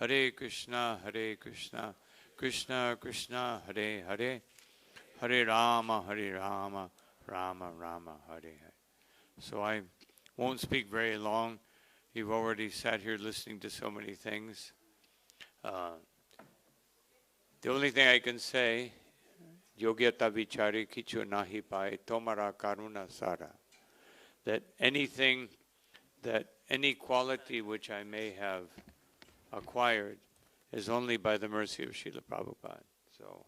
Hare Krishna, Krishna Krishna, Hare Hare, Hare Rama, Rama Rama, Hare Hare. So I won't speak very long. You've already sat here listening to so many things. The only thing I can say, Yogyata vichari kichu nahi pai tomara karuna sara, that anything, that any quality which I may have acquired is only by the mercy of Srila Prabhupada. So,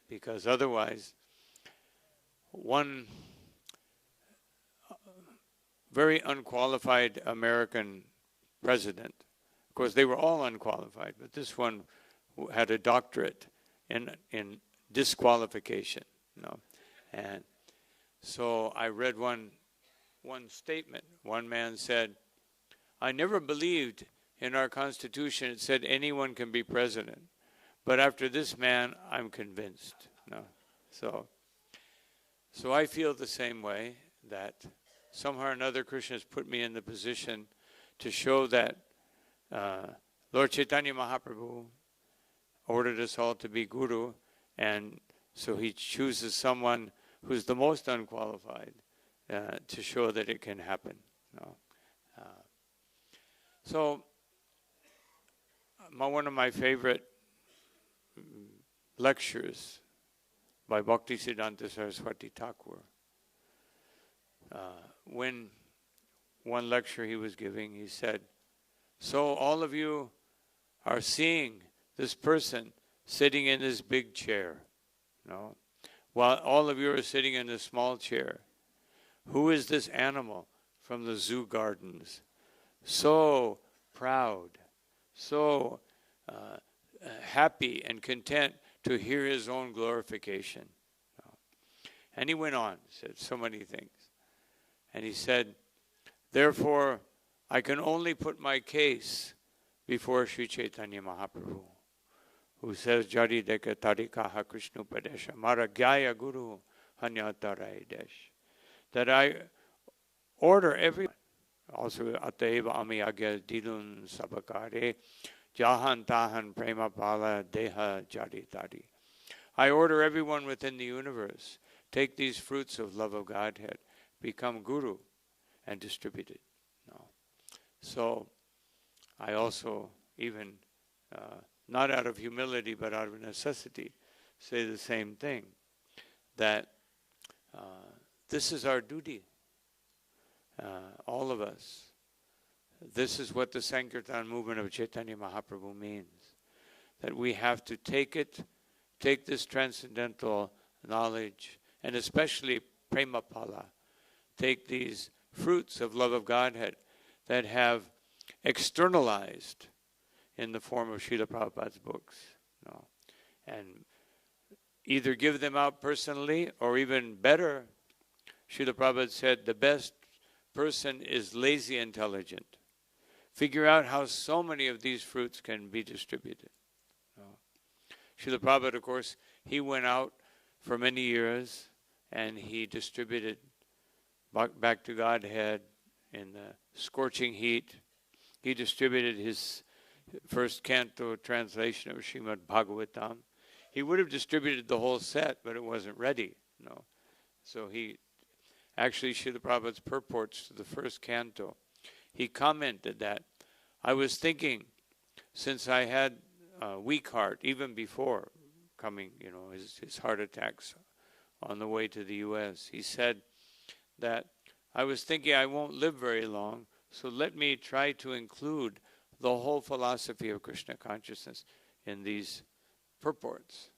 because otherwise, one very unqualified American president, of course they were all unqualified, but this one had a doctorate in disqualification, you know. And so I read one statement. One man said, I never believed in our Constitution it said anyone can be president, but after this man, I'm convinced. No, so I feel the same way, that somehow or another Krishna has put me in the position to show that Lord Chaitanya Mahaprabhu ordered us all to be guru, and so he chooses someone who's the most unqualified to show that it can happen. No. So one of my favorite lectures by Bhaktisiddhanta Saraswati Thakur, when one lecture he was giving, he said, so all of you are seeing this person sitting in this big chair, no? While all of you are sitting in a small chair. Who is this animal from the zoo gardens? So proud, so happy and content to hear his own glorification. And he went on, said so many things. And he said, therefore, I can only put my case before Sri Chaitanya Mahaprabhu, who says, Jari deka tarikaha Krishna Padesha, Mara Gyaya Guru Hanyatarai Desh. That I order everyone, also Ateva Ami Agya Dilun Sabakare, Jahan Tahan Prema Pala Deha Jari Tari. I order everyone within the universe, take these fruits of love of Godhead, become guru, and distribute it. No. So I also, even not out of humility but out of necessity, say the same thing, that this is our duty, all of us. This is what the Sankirtan movement of Chaitanya Mahaprabhu means, that we have to take this transcendental knowledge, and especially prema pala, take these fruits of love of Godhead that have externalized in the form of Srila Prabhupada's books, no, and either give them out personally, or even better, Srila Prabhupada said, the best person is lazy intelligent. Figure out how so many of these fruits can be distributed. No. Srila Prabhupada, of course, he went out for many years and he distributed back to Godhead in the scorching heat. He distributed his first canto translation of Srimad Bhagavatam. He would have distributed the whole set, but it wasn't ready. No. So he actually, Srila Prabhupada's purports to the first canto, he commented that, I was thinking, since I had a weak heart, even before coming, his heart attacks on the way to the U.S., he said that, I was thinking I won't live very long, so let me try to include the whole philosophy of Krishna consciousness in these purports.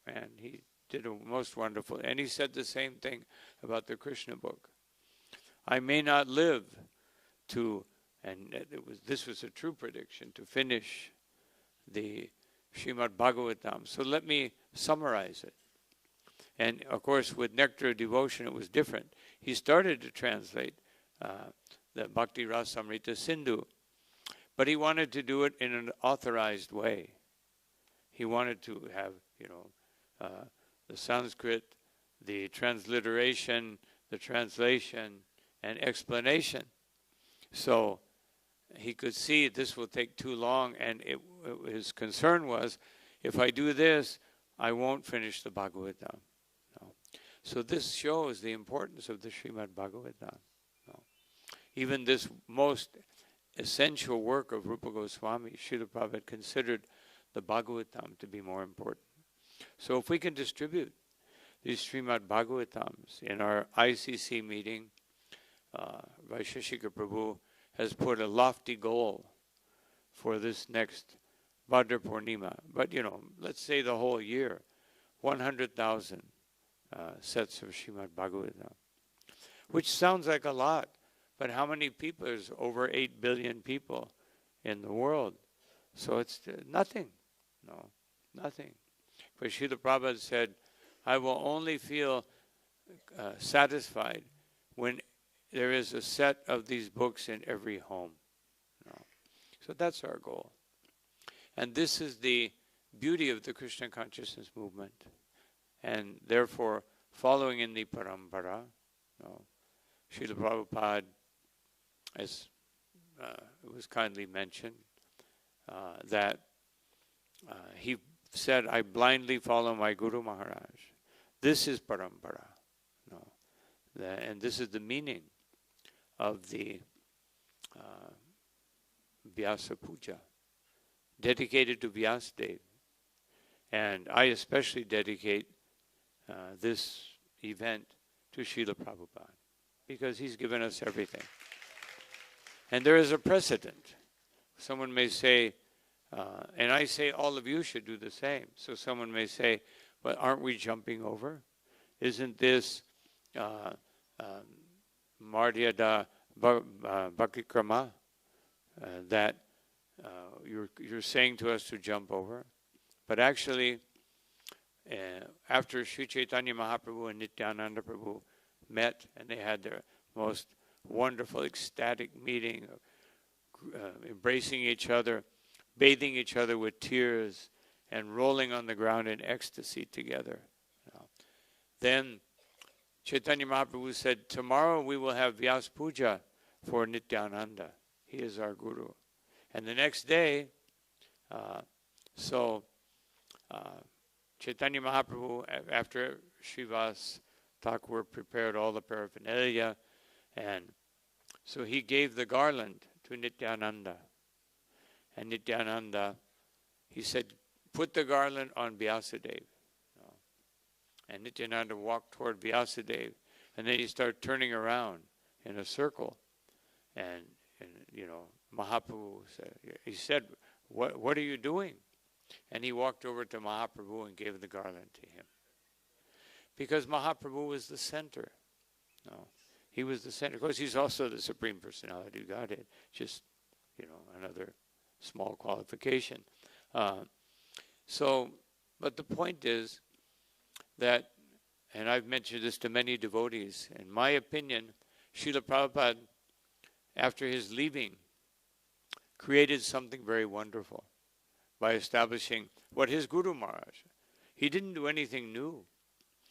And he did a most wonderful, and he said the same thing about the Krishna book. I may not live to, and this was a true prediction, to finish the Srimad Bhagavatam. So let me summarize it. And of course, with Nectar of Devotion, it was different. He started to translate the Bhakti Rasamrita Sindhu, but he wanted to do it in an authorized way. He wanted to have, the Sanskrit, the transliteration, the translation, and explanation. So he could see this will take too long, and his concern was, if I do this, I won't finish the Bhagavatam. No. So this shows the importance of the Srimad Bhagavatam. No. Even this most essential work of Rupa Goswami, Srila Prabhupada considered the Bhagavatam to be more important. So if we can distribute these Srimad Bhagavatams in our ICC meeting, Vaisheshika Prabhu has put a lofty goal for this next Bhadra Purnima. But, let's say the whole year, 100,000 sets of Srimad Bhagavatam, which sounds like a lot, but how many people? There's over 8 billion people in the world. So it's nothing. No, nothing. But Srila Prabhupada said, I will only feel satisfied when there is a set of these books in every home. No. So that's our goal. And this is the beauty of the Krishna consciousness movement. And therefore, following in the parampara, Srila Prabhupada, as it was kindly mentioned, that he said, I blindly follow my Guru Maharaj. This is parampara. And this is the meaning of the Vyasa Puja, dedicated to Vyas Dev. And I especially dedicate this event to Srila Prabhupada, because he's given us everything. And there is a precedent. Someone may say, and I say all of you should do the same. So someone may say, but aren't we jumping over? Isn't this Mardhyada Bhakikrama that you're saying to us to jump over? But actually, after Sri Chaitanya Mahaprabhu and Nityananda Prabhu met, and they had their most wonderful, ecstatic meeting, embracing each other, bathing each other with tears, and rolling on the ground in ecstasy together. Then Chaitanya Mahaprabhu said, tomorrow we will have Vyas Puja for Nityananda. He is our Guru. And the next day, Chaitanya Mahaprabhu, after Srivas Thakur prepared all the paraphernalia, and so he gave the garland to Nityananda. And Nityananda, he said, put the garland on Vyasadeva. And Nityananda walked toward Vyasadeva, and then he started turning around in a circle. And Mahaprabhu said, what are you doing? And he walked over to Mahaprabhu and gave the garland to him. Because Mahaprabhu was the center. He was the center. Of course, he's also the Supreme Personality of Godhead. Just, another small qualification. But the point is that, and I've mentioned this to many devotees, in my opinion, Srila Prabhupada, after his leaving, created something very wonderful by establishing what his Guru Maharaj, he didn't do anything new.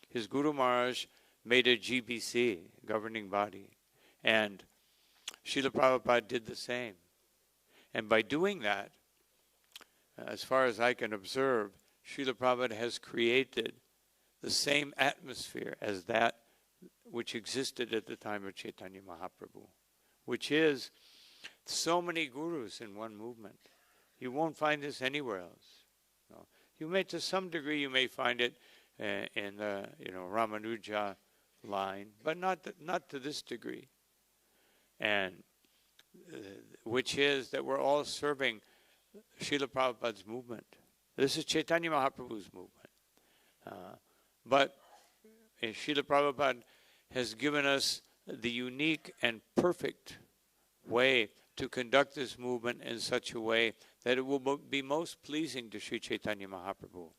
His Guru Maharaj made a GBC, governing body, and Srila Prabhupada did the same. And by doing that, as far as I can observe, Srila Prabhupada has created the same atmosphere as that which existed at the time of Chaitanya Mahaprabhu, which is so many gurus in one movement. You won't find this anywhere else. You may, to some degree, you may find it in the Ramanuja line, but not to this degree. And which is that we're all serving Srila Prabhupada's movement. This is Chaitanya Mahaprabhu's movement. But Srila Prabhupada has given us the unique and perfect way to conduct this movement in such a way that it will be most pleasing to Sri Chaitanya Mahaprabhu.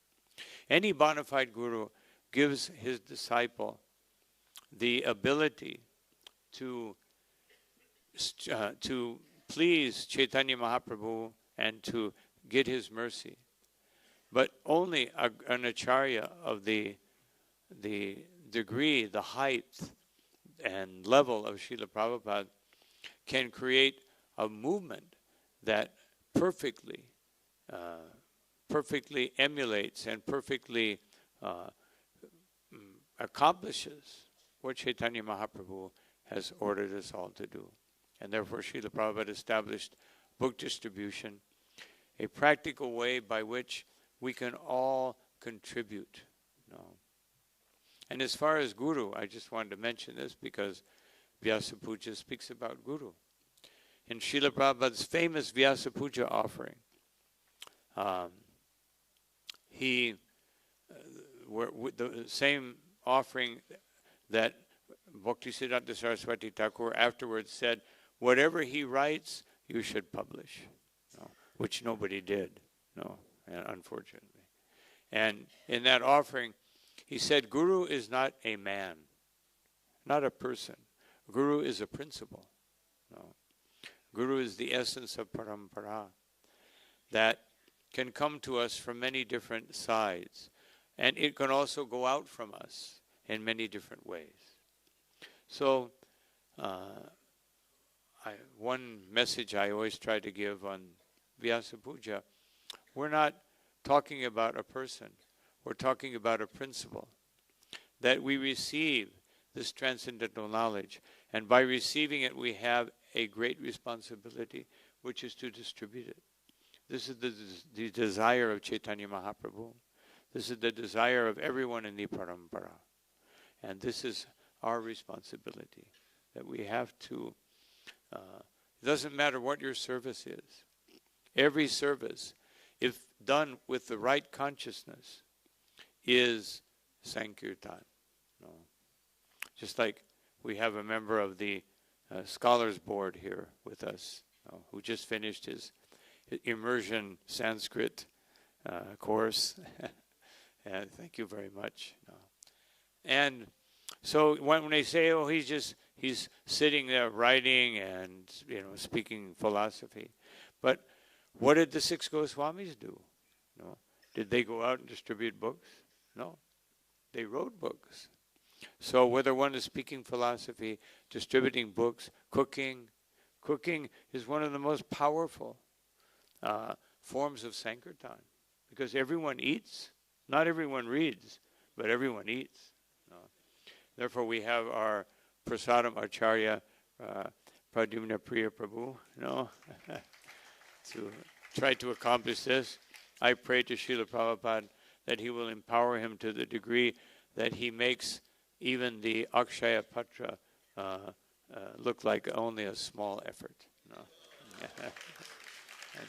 Any bona fide guru gives his disciple the ability to please Chaitanya Mahaprabhu and to get his mercy. But only an acharya of the degree, the height, and level of Srila Prabhupada can create a movement that perfectly emulates and perfectly accomplishes what Chaitanya Mahaprabhu has ordered us all to do. And therefore Srila Prabhupada established book distribution, a practical way by which we can all contribute. And as far as Guru, I just wanted to mention this because Vyasa Puja speaks about Guru. In Srila Prabhupada's famous Vyasa Puja offering, the same offering that Bhaktisiddhanta Saraswati Thakur afterwards said, whatever he writes, you should publish, which nobody did, unfortunately. And in that offering, he said, Guru is not a man, not a person. Guru is a principle. Guru is the essence of parampara that can come to us from many different sides. And it can also go out from us in many different ways. So, one message I always try to give on Vyasa Puja, we're not talking about a person. We're talking about a principle. That we receive this transcendental knowledge. And by receiving it, we have a great responsibility, which is to distribute it. This is the desire of Chaitanya Mahaprabhu. This is the desire of everyone in the parampara. And this is our responsibility, that we have to, it doesn't matter what your service is. Every service, if done with the right consciousness, is Sankirtan. Just like we have a member of the Scholars Board here with us, who just finished his immersion Sanskrit course. And thank you very much. And so when they say, oh, he's sitting there writing and speaking philosophy, but what did the 6 Goswamis do? Did they go out and distribute books? No, they wrote books. So whether one is speaking philosophy, distributing books, cooking is one of the most powerful forms of Sankirtan, because everyone eats. Not everyone reads, but everyone eats. Therefore, we have our Prasadam Acharya, Pradyumna Priya Prabhu, to try to accomplish this. I pray to Srila Prabhupada that he will empower him to the degree that he makes even the Akshaya Patra look like only a small effort. And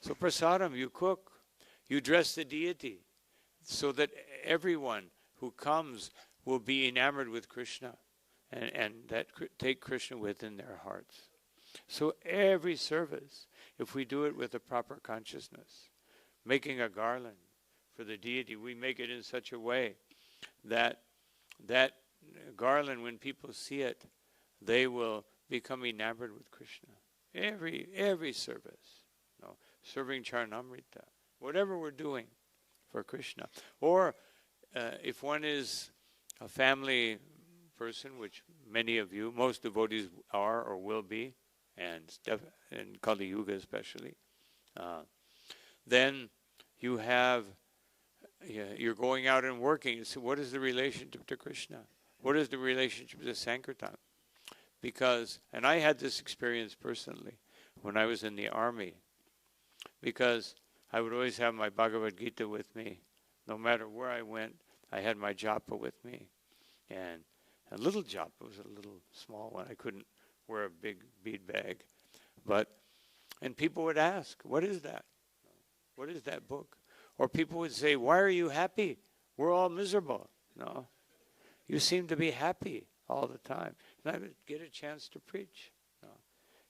so Prasadam, you cook, you dress the deity, so that everyone who comes will be enamored with Krishna, and that take Krishna within their hearts. So every service, if we do it with a proper consciousness, making a garland for the deity, we make it in such a way that that garland, when people see it, they will become enamored with Krishna. Every service, serving Charnamrita, whatever we're doing for Krishna. Or if one is a family person, which many of you, most devotees are or will be, and in Kali Yuga especially, then you're going out and working. So what is the relationship to Krishna? What is the relationship to Sankirtan? Because, and I had this experience personally when I was in the army, because I would always have my Bhagavad Gita with me. No matter where I went, I had my japa with me. And a little japa was a little small one. I couldn't wear a big bead bag. And people would ask, what is that? What is that book? Or people would say, why are you happy? We're all miserable. No, you seem to be happy all the time. And I would get a chance to preach.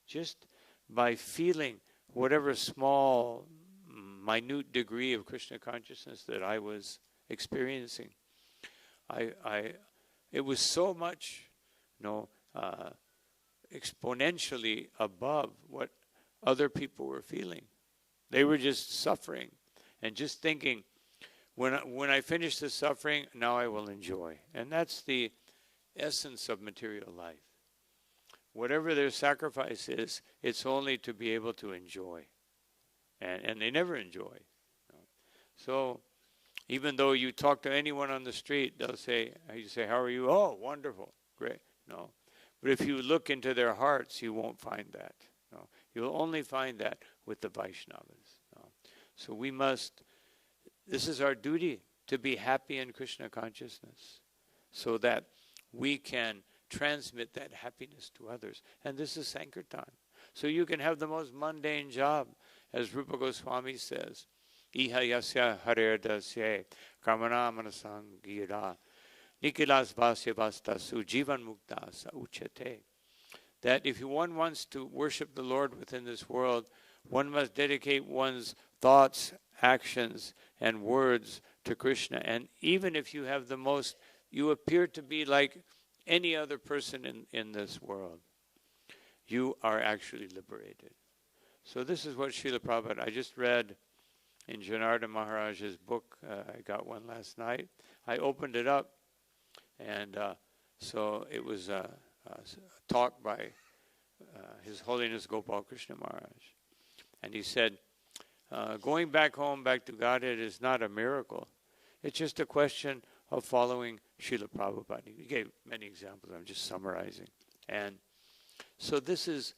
Just by feeling whatever small, minute degree of Krishna consciousness that I was experiencing, it was so much, exponentially above what other people were feeling. They were just suffering and just thinking, when I finish the suffering, now I will enjoy. And that's the essence of material life. whatever their sacrifice is, it's only to be able to enjoy. And they never enjoy. So even though you talk to anyone on the street, they'll say, you say, how are you? Oh, wonderful, great. No. But if you look into their hearts, you won't find that. No. You'll only find that with the Vaishnavas. No. So we must, this is our duty, to be happy in Krishna consciousness, so that we can transmit that happiness to others. And this is Sankirtan. So you can have the most mundane job, as Rupa Goswami says, Iha yasya haredasya kamana manasang gira nikilas vasya vastasu jivan mukta sa uchate. That if one wants to worship the Lord within this world, one must dedicate one's thoughts, actions, and words to Krishna. And even if you have the most, you appear to be like any other person in this world, you are actually liberated. So this is what Srila Prabhupada, I just read in Janardhan Maharaj's book, I got one last night. I opened it up, and so it was a talk by His Holiness Gopal Krishna Maharaj. And he said, going back home, back to Godhead is not a miracle. It's just a question of following Srila Prabhupada. He gave many examples. I'm just summarizing. And so this is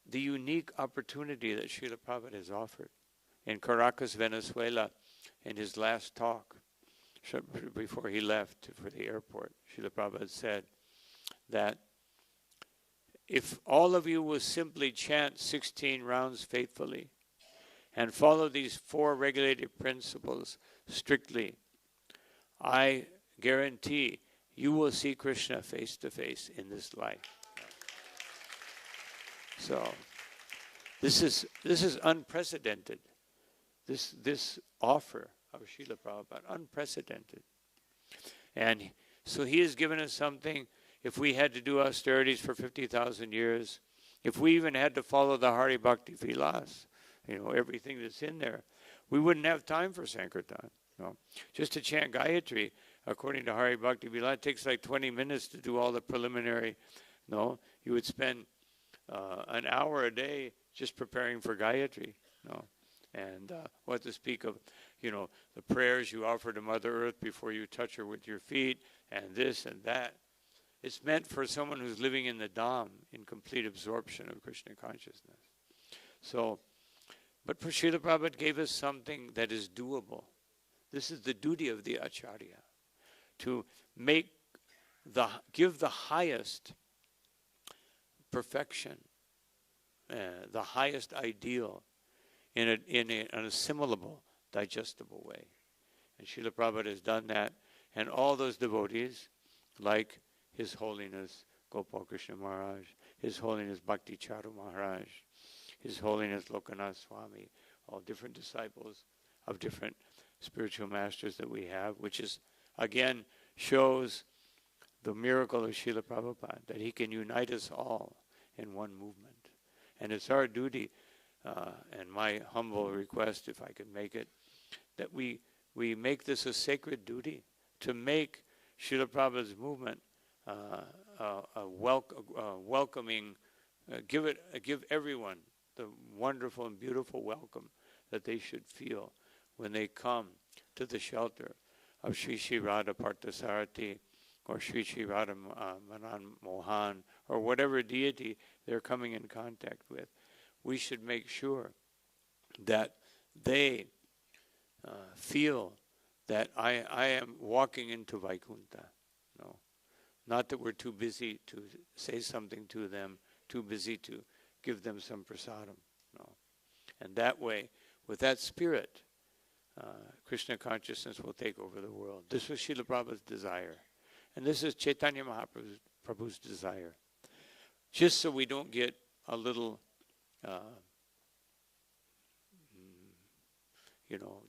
the unique opportunity that Srila Prabhupada has offered. In Caracas, Venezuela, in his last talk, before he left for the airport, Srila Prabhupada said that if all of you will simply chant 16 rounds faithfully and follow these 4 regulated principles strictly, I guarantee you will see Krishna face to face in this life. So this is unprecedented. This offer of Srila Prabhupada, unprecedented. And so he has given us something. If we had to do austerities for 50,000 years, if we even had to follow the Hari Bhakti Vilas, everything that's in there, we wouldn't have time for Sankirtan. No. Just to chant Gayatri, according to Hari Bhakti Vilas, it takes like 20 minutes to do all the preliminary. No, you would spend an hour a day just preparing for Gayatri. No. And what to speak of, the prayers you offer to Mother Earth before you touch her with your feet, and this and that. It's meant for someone who's living in the Dham, in complete absorption of Krishna consciousness. So, but Srila Prabhupada gave us something that is doable. This is the duty of the Acharya, to give the highest perfection, the highest ideal, in an assimilable, digestible way. And Srila Prabhupada has done that, and all those devotees, like His Holiness Gopal Krishna Maharaj, His Holiness Bhakti Charu Maharaj, His Holiness Lokanath Swami, all different disciples of different spiritual masters that we have, which is, again, shows the miracle of Srila Prabhupada, that he can unite us all in one movement. And it's our duty, and my humble request, if I can make it, that we make this a sacred duty, to make Srila Prabhupada's movement welcoming, give everyone the wonderful and beautiful welcome that they should feel when they come to the shelter of Sri Sri Radha Parthasarathi, or Sri Sri Radha Manan Mohan, or whatever deity they're coming in contact with. We should make sure that they feel that I am walking into Vaikuntha. No, not that we're too busy to say something to them, too busy to give them some prasadam. No, and that way, with that spirit, Krishna consciousness will take over the world. This was Srila Prabhupada's desire, and this is Chaitanya Mahaprabhu's desire. Just so we don't get a little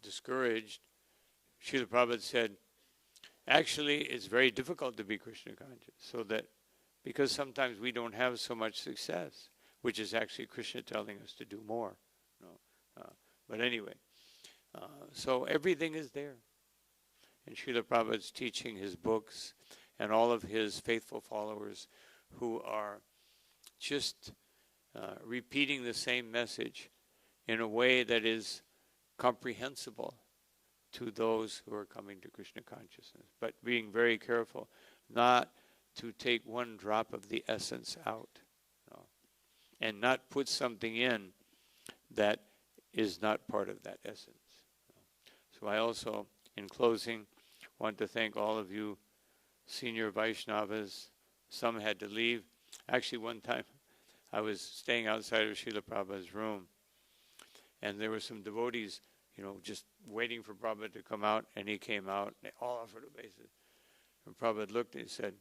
discouraged, Srila Prabhupada said, actually, it's very difficult to be Krishna conscious, so that, because sometimes we don't have so much success, which is actually Krishna telling us to do more. But anyway, so everything is there. And Srila Prabhupada's teaching, his books, and all of his faithful followers who are just repeating the same message in a way that is comprehensible to those who are coming to Krishna consciousness, but being very careful not to take one drop of the essence out, and not put something in that is not part of that essence. So I also, in closing, want to thank all of you senior Vaishnavas. Some had to leave. Actually, one time I was staying outside of Srila Prabhupada's room, and there were some devotees, just waiting for Prabhupada to come out, and he came out, and they all offered obeisance. And Prabhupada looked and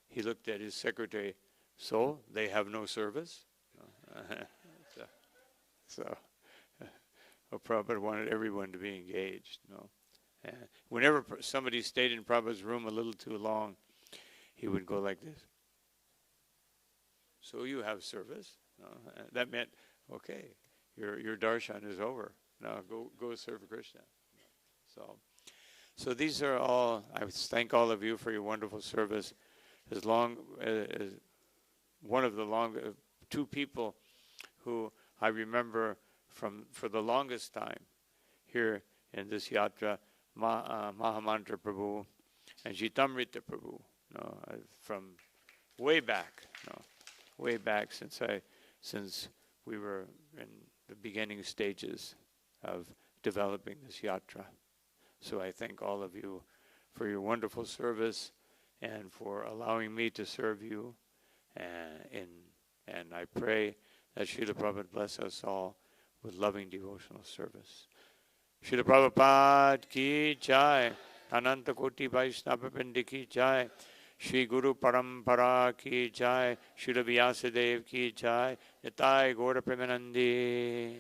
he looked at his secretary, so they have no service? So Prabhupada wanted everyone to be engaged. And whenever somebody stayed in Prabhupada's room a little too long, he would go like this. So you have service? That meant, okay, your darshan is over. Now go serve Krishna. So these are all. I thank all of you for your wonderful service. As long as one of the two people who I remember for the longest time here in this yatra, Mahamantra Prabhu and Jitamrita Prabhu, from way back, since we were in the beginning stages of developing this yatra. So I thank all of you for your wonderful service and for allowing me to serve you. And I pray that Srila Prabhupada bless us all with loving devotional service. Srila Prabhupada ki jai, Ananta Koti Vaishnava Pindi ki jai, Shri Guru Parampara ki jai, Srila Vyasadeva ki jai, Nitai Gaura Premanandi.